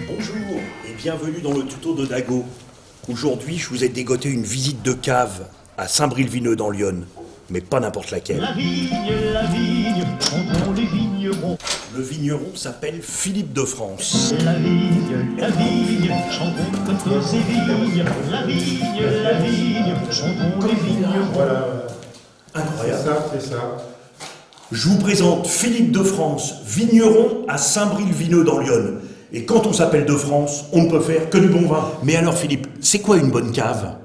Bonjour et bienvenue dans le tuto de Dago. Aujourd'hui, je vous ai dégoté une visite de cave à Saint-Bril-Vineux dans l'Yonne, mais pas n'importe laquelle. La vigne, chantons les vignerons. Le vigneron s'appelle Philippe de France. La vigne, chantons toutes ces vignes. La vigne, chantons les vignerons. Voilà, Incroyable. c'est ça. Je vous présente Philippe de France, vigneron à Saint-Bril-Vineux dans l'Yonne. Et quand on s'appelle de France, on ne peut faire que du bon vin. Mais alors Philippe, c'est quoi une bonne cave?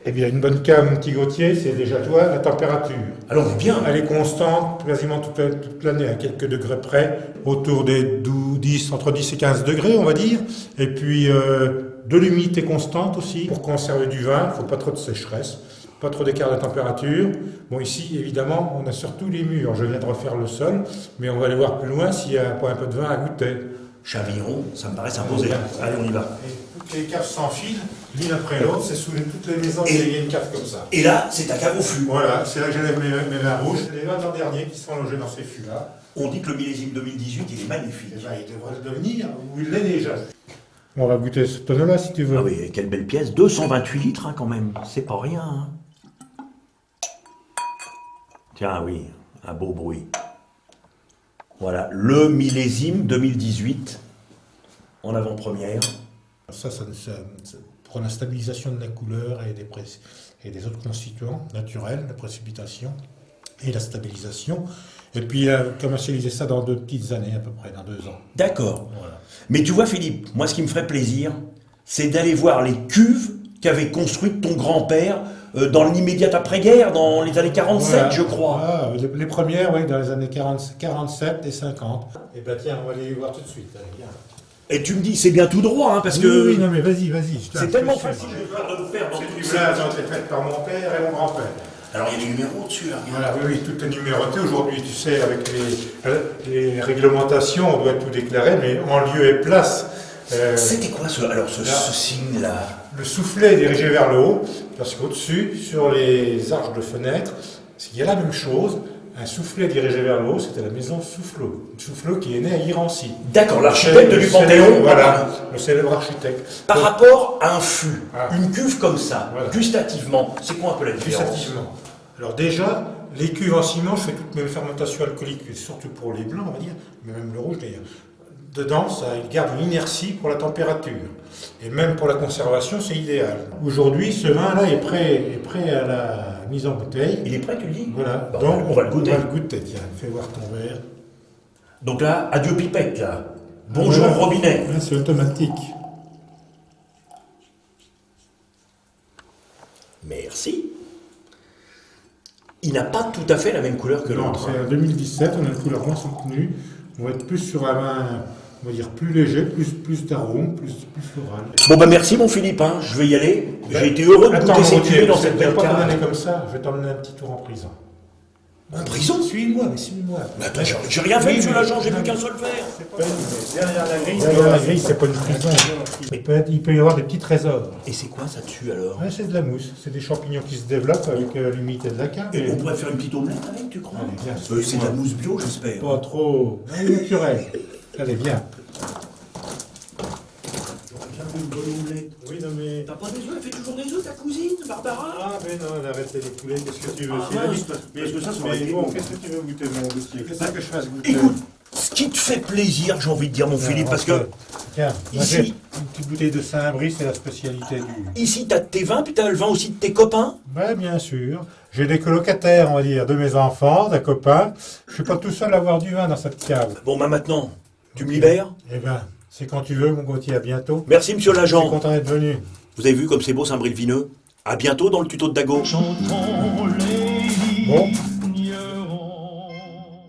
Eh bien, une bonne cave, mon petit Gauthier, c'est déjà toi, la température. Alors on est bien. Elle est constante quasiment toute l'année, à quelques degrés près, autour des entre 10 et 15 degrés, on va dire. Et puis, de l'humidité constante aussi. Pour conserver du vin, il ne faut pas trop de sécheresse, pas trop d'écart de température. Bon, ici, évidemment, on a surtout les murs. Je viens de refaire le sol, mais on va aller voir plus loin s'il y a pas un peu de vin à goûter. Chavillon, ça me paraît s'imposer. Allez, on y va. Et toutes les caves s'enfilent, l'une après l'autre, c'est sous toutes les maisons, il y a une cave comme ça. Et là, c'est ta cave au fût. Voilà, c'est là que j'enlève mes vins rouges. C'est les vins de l'an dernier qui sont logés dans ces fûts-là. On dit que le millésime 2018, il est magnifique. Eh ben, il devrait le devenir, ou il l'est déjà. On va goûter ce tonneau-là si tu veux. Ah oui, quelle belle pièce. 228 litres hein, quand même. C'est pas rien. Hein. Tiens, oui, un beau bruit. Voilà, le millésime 2018 en avant-première. Ça, pour la stabilisation de la couleur et des autres constituants naturels, la précipitation et la stabilisation. Et puis, commercialiser ça dans 2 petites années à peu près, dans 2 ans. D'accord. Voilà. Mais tu vois Philippe, moi ce qui me ferait plaisir, c'est d'aller voir les cuves qu'avait construites ton grand-père dans l'immédiate après-guerre, dans les années 47 Voilà. je crois. Ah, les premières, oui, dans les années 47 et 50. Et bien tiens, on va aller les voir tout de suite. Allez, viens. Et tu me dis, c'est bien tout droit, hein, parce que Oui, non mais vas-y. c'est tellement facile de nous perdre. Ces cuves-là, elles ont été faites par mon père et mon grand-père. Alors il y a des numéros dessus, là, regarde. Voilà, oui, tout est numéroté. Aujourd'hui, tu sais, avec les réglementations, on doit tout déclarer, mais en lieu et place. C'était quoi ce signe-là? Le soufflet est dirigé vers le haut, parce qu'au-dessus, sur les arches de fenêtre, il y a la même chose. Un soufflet dirigé vers le haut, c'était la maison Soufflot. Soufflot qui est né à Irancy. D'accord, l'architecte du Panthéon. Voilà, le célèbre architecte. Par rapport à un fût, Ah. une cuve comme ça, Voilà. gustativement, c'est quoi un peu la différence? Gustativement. Alors déjà, les cuves en ciment, je fais toutes mes fermentations alcooliques, surtout pour les blancs, on va dire, mais même le rouge d'ailleurs. Dedans, il garde une inertie pour la température. Et même pour la conservation, c'est idéal. Aujourd'hui, ce vin-là est prêt à la mise en bouteille. Il est prêt, tu le dis? Voilà, Bah, donc on va le goûter. On va le goûter, tiens, fais voir ton verre. Donc là, adieu pipette, là. Bonjour Voilà. robinet. Là, c'est automatique. Merci. Il n'a pas tout à fait la même couleur que Non, l'autre. c'est en 2017, on a une couleur moins soutenue. On va être plus sur un vin, on va dire plus léger, plus d'arôme, plus floral. Bon bah merci mon Philippe, hein. Je vais y aller. J'ai été heureux de goûter ces cuvées dans cette belle pas cave. t'emmener comme ça, je vais t'emmener un petit tour en prison. En prison? Suis-moi, mais suis-moi. Mais attends, j'ai rien fait, monsieur l'agent, j'ai plus qu'un seul verre. Derrière la grille, c'est pas une prison. Il peut y avoir des petits trésors. Et c'est quoi ça dessus alors? Ouais, c'est de la mousse, c'est des champignons qui se développent avec l'humidité de la cave. Et on pourrait faire une petite omelette avec, tu crois? Allez, viens, C'est de la mousse bio, j'espère. Pas trop naturel. Allez, viens. J'aurais bien fait une bonne omelette. Oui, non mais... T'as pas des œufs? Elle fait toujours des œufs, ta cousine, Barbara? Ah, mais non, elle a arrêté les poulets, qu'est-ce que tu veux? Ah, C'est la mince, vie. parce que ça aurait Mais été bon, bon. qu'est-ce que tu veux goûter, mon dossier? Qu'est-ce que je fasse goûter? Écoute, ce qui te fait plaisir, j'ai envie de dire, mon Philippe, parce que Tiens, moi, ici- j'ai une petite bouteille de Saint-Bris, c'est la spécialité du... ici t'as tes vins, puis t'as le vin aussi de tes copains. Ouais, bien sûr. J'ai des colocataires, on va dire, de mes enfants, d'un copain. Je suis pas tout seul à avoir du vin dans cette cave. Bon, bah maintenant, tu me libères? Eh ben, c'est quand tu veux, mon Gauthier, à bientôt. Merci, monsieur Je suis l'agent. content d'être venu. Vous avez vu comme c'est beau Saint-Bril-Vineux? À bientôt dans le tuto de Dago. Chantons les vignes. Bon,